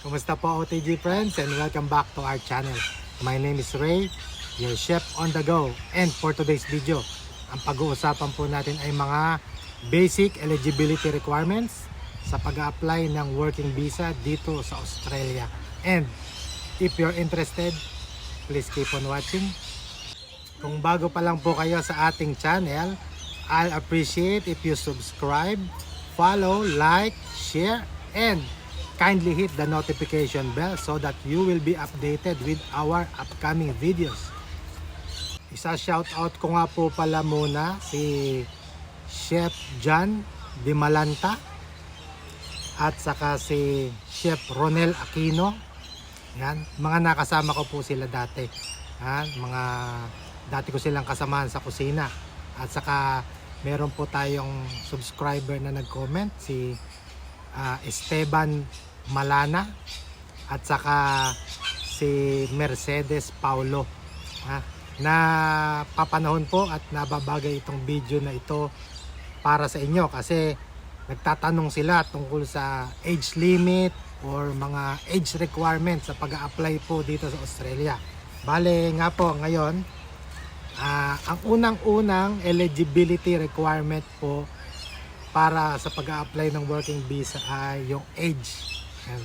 Kumusta po OTG friends, and welcome back to our channel. My name is Ray, your chef on the go. And for today's video, ang pag-uusapan po natin ay mga basic eligibility requirements sa pag-apply ng working visa dito sa Australia. And if you're interested, please keep on watching. Kung bago pa lang po kayo sa ating channel, I'll appreciate if you subscribe, follow, like, share, and kindly hit the notification bell so that you will be updated with our upcoming videos. Isa shoutout ko nga po pala muna si Chef John Di Malanta at saka si Chef Ronel Aquino. Yan, mga nakasama ko po sila dati. Yan, mga dati ko silang kasamahan sa kusina. At saka meron po tayong subscriber na nag-comment, si Esteban Malana at saka si Mercedes Paulo, na papanahon po at nababagay itong video na ito para sa inyo kasi nagtatanong sila tungkol sa age limit or mga age requirements sa pag-a-apply po dito sa Australia. Bale nga po ngayon, ang unang-unang eligibility requirement po para sa pag-a-apply ng working visa ay yung age.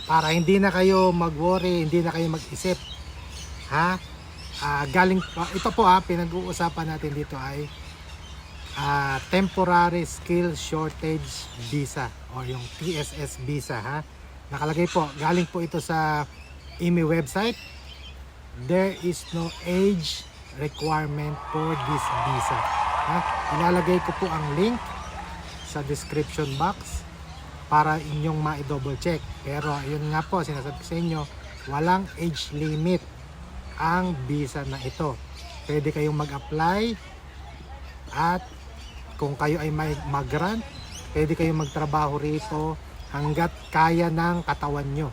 Para hindi na kayo mag-worry, hindi na kayo mag-isip. Ito po pinag-uusapan natin dito ay temporary skill shortage visa o yung TSS visa. Nakalagay po, galing po ito sa IMI website. There is no age requirement for this visa. Ilalagay ko po ang link sa description box para inyong ma-double check. Pero ayun nga po, sinasabi ko sa inyo, walang age limit ang visa na ito. Pwede kayong mag-apply at kung kayo ay may mag-grant, pwede kayong magtrabaho rito hanggat kaya ng katawan nyo.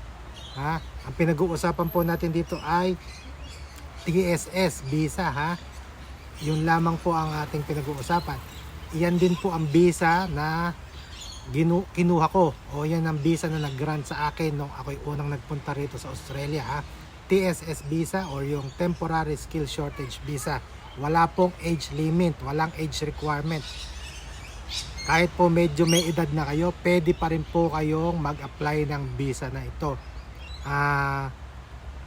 Ang pinag-uusapan po natin dito ay TSS visa. Yun lamang po ang ating pinag-uusapan. Iyan din po ang visa na kinuha ko, o yan ang visa na nag-grant sa akin nung ako'y unang nagpunta rito sa Australia. TSS visa or yung temporary skill shortage visa. Wala pong age limit, walang age requirement. Kahit po medyo may edad na kayo, pwede pa rin po kayong mag-apply ng visa na ito.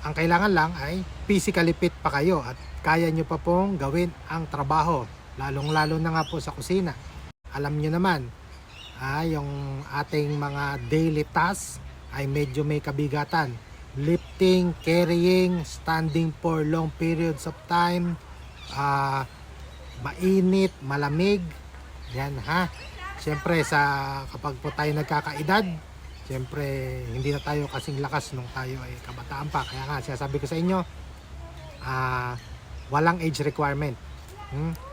Ang kailangan lang ay physically fit pa kayo at kaya nyo pa pong gawin ang trabaho, lalong-lalo na nga po sa kusina. Alam nyo naman, yung ating mga daily tasks ay medyo may kabigatan. Lifting, carrying, standing for long periods of time, mainit, malamig. Yan Siyempre kapag po tayo nagkakaedad, siyempre hindi na tayo kasing lakas nung tayo ay kabataan pa. Kaya nga sinasabi ko sa inyo, walang age requirement.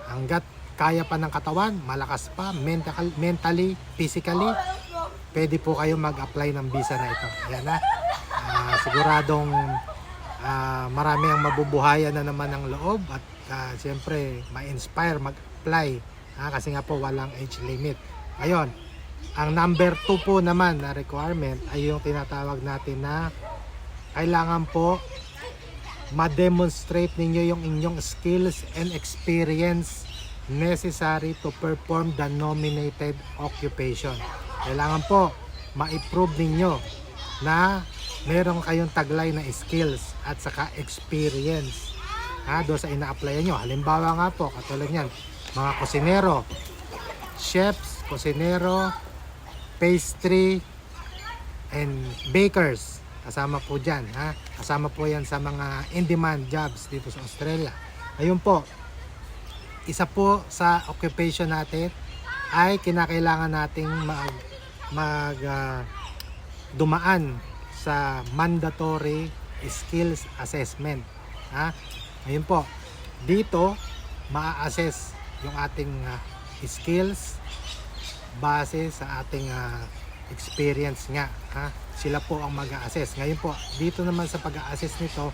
Hanggat kaya pa ng katawan, malakas pa, mentally, physically, pwede po kayo mag-apply ng visa na ito. Yan siguradong marami ang mabubuhayan na naman ng loob at siyempre ma-inspire mag-apply kasi nga po walang age limit. Ngayon, ang number 2 po naman na requirement ay yung tinatawag natin na kailangan po ma-demonstrate ninyo yung inyong skills and experience necessary to perform the nominated occupation. Kailangan po ma-prove ninyo na meron kayong taglay na skills at saka experience doon sa ina-applyan nyo. Halimbawa nga po, katulad yan, mga kusinero, chefs, kusinero, pastry, and bakers. Kasama po dyan. Kasama po yan sa mga in-demand jobs dito sa Australia. Ayun po, isa po sa occupation natin ay kinakailangan nating dumaan sa mandatory skills assessment. Ayun po, dito ma-assess yung ating skills base sa ating experience nga. Sila po ang mag-a-assess. Ngayon po, dito naman sa pag-a-assess nito,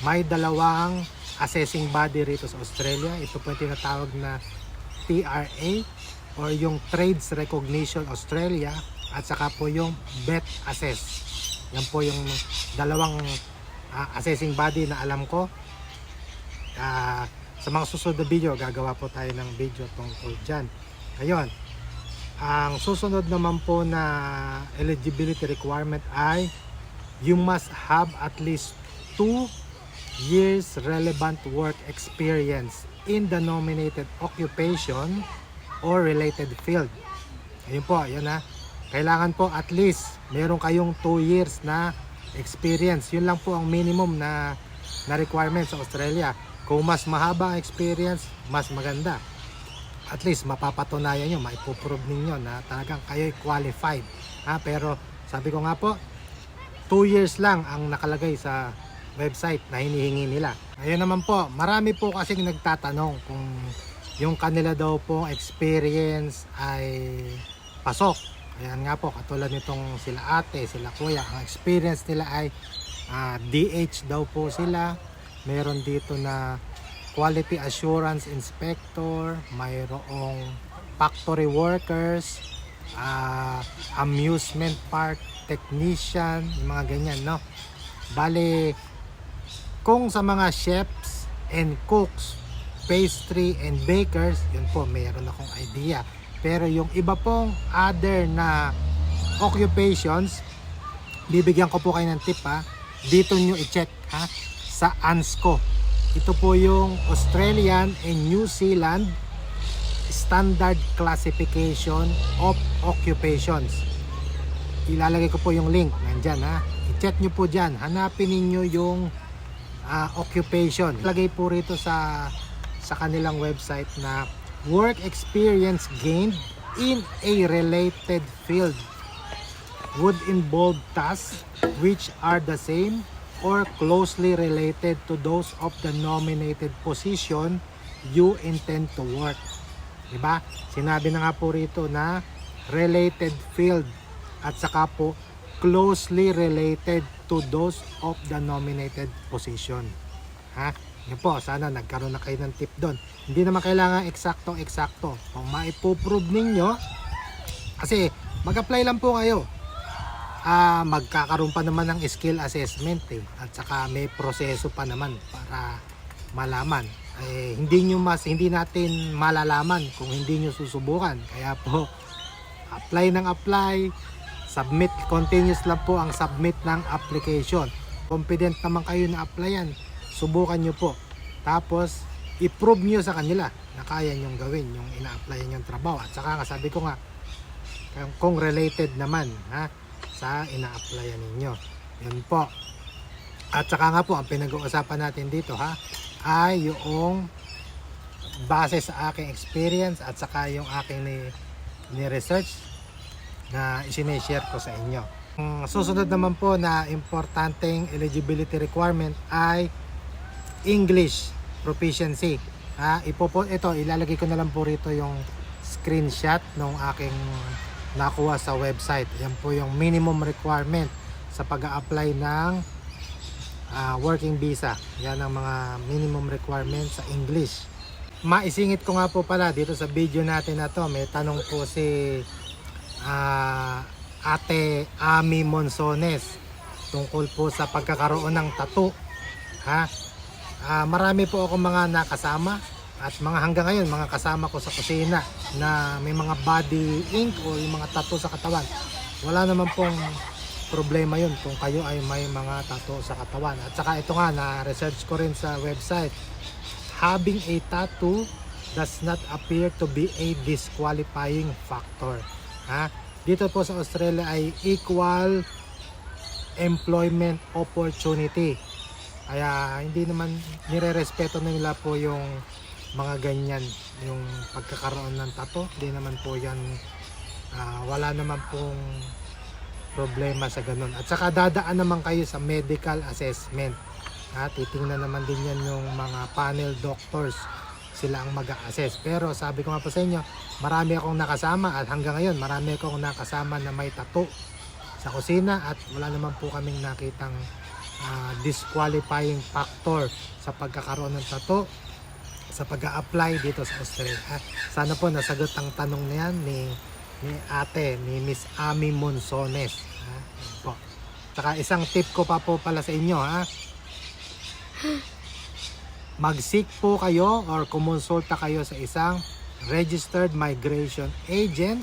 may dalawang assessing body rito sa Australia. Ito po yung tinatawag na TRA or yung Trades Recognition Australia at saka po yung BET Assess. Yan po yung dalawang assessing body na alam ko. Sa mga susunod na video, gagawa po tayo ng video tungkol dyan. Ngayon, ang susunod naman po na eligibility requirement ay you must have at least 2 years relevant work experience in the nominated occupation or related field. Ayun po, yun ha. Kailangan po at least meron kayong 2 years na experience. Yun lang po ang minimum na requirement sa Australia. Kung mas mahaba ang experience, mas maganda. At least mapapatunayan nyo, maipuprove ninyo na talagang kayo'y qualified. Pero sabi ko nga po, 2 years lang ang nakalagay sa website na hinihingi nila. Ngayon naman po, marami po kasing nagtatanong kung yung kanila daw po experience ay pasok. Ayan nga po, katulad nitong sila ate, sila kuya, ang experience nila ay DH daw po sila. Meron dito na Quality Assurance Inspector, mayroong Factory Workers, Amusement Park Technician, yung mga ganyan, no? Bale, kung sa mga chefs and cooks, pastry and bakers, yun po, mayroon akong idea. Pero yung iba pong other na occupations, bibigyan ko po kayo ng tip dito nyo i-check sa ANSCO. Ito po yung Australian and New Zealand Standard Classification of Occupations. Ilalagay ko po yung link, nandyan i-check nyo po dyan, hanapin ninyo yung occupation. Lagay po rito sa kanilang website na work experience gained in a related field would involve tasks which are the same or closely related to those of the nominated position you intend to work. Diba? Sinabi na nga po rito na related field at saka po closely related to those of the nominated position. Yun po, sana nagkaroon na kayo ng tip doon. Hindi naman kailangan eksakto. Kung maipoprove ninyo, kasi mag-apply lang po kayo. Magkakaroon pa naman ng skill assessment at saka may proseso pa naman para malaman. Hindi natin malalaman kung hindi nyo susubukan. Kaya po, apply ng apply, submit, continuous lang po ang submit ng application. Confident naman kayo na applyan, subukan nyo po. Tapos, i-prove nyo sa kanila na kaya nyong gawin yung ina-applyan yung trabaho. At saka nga, sabi ko nga, kung related naman sa ina-applyan ninyo. Yun po. At saka nga po, ang pinag-uusapan natin dito ay yung base sa aking experience at saka yung aking ni-research na isineshare ko sa inyo. Ang susunod naman po na importanteng eligibility requirement ay English proficiency. Ito, ilalagay ko na lang po rito yung screenshot ng aking nakuha sa website. Yan po yung minimum requirement sa pag-a-apply ng working visa. Yan ang mga minimum requirement sa English. Maisingit ko nga po pala dito sa video natin na to, may tanong po si Ate Ami Monsones tungkol po sa pagkakaroon ng tattoo. Marami po ako mga nakasama at mga hanggang ngayon mga kasama ko sa kusina na may mga body ink o yung mga tattoo sa katawan. Wala naman pong problema yun kung kayo ay may mga tattoo sa katawan. At saka ito nga, na-research ko rin sa website, having a tattoo does not appear to be a disqualifying factor. Dito po sa Australia ay equal employment opportunity. Kaya hindi naman nire-respeto nila po yung mga ganyan, yung pagkakaroon ng tattoo. Hindi naman po yan, wala naman pong problema sa ganun. At saka dadaan naman kayo sa medical assessment. Titingnan naman din yan yung mga panel doctors, sila ang mag-a-assess. Pero sabi ko nga po sa inyo, marami akong nakasama at hanggang ngayon marami akong nakasama na may tattoo sa kusina at wala naman po kaming nakitang disqualifying factor sa pagkakaroon ng tattoo sa pag-a-apply dito sa Australia. Sana po nasagot ang tanong na yan ni ate, ni Miss Ami Monsones. Po. Saka isang tip ko pa po pala sa inyo, ha. Mag-seek po kayo or kumonsulta kayo sa isang registered migration agent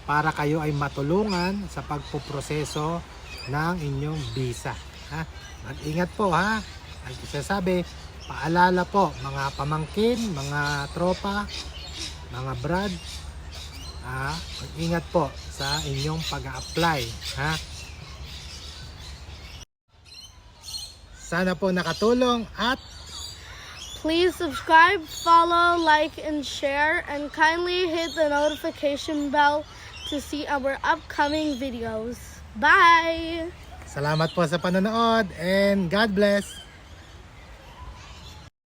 para kayo ay matulungan sa pagpoproseso ng inyong visa, ha. Mag-ingat po, ha. Ang sasabi, paalala po mga pamangkin, mga tropa, mga brad, mag-ingat po sa inyong pag-a-apply, ha. Sana po nakatulong at Please subscribe, follow, like, and share, and kindly hit the notification bell to see our upcoming videos. Bye! salamat po sa panonood and God bless!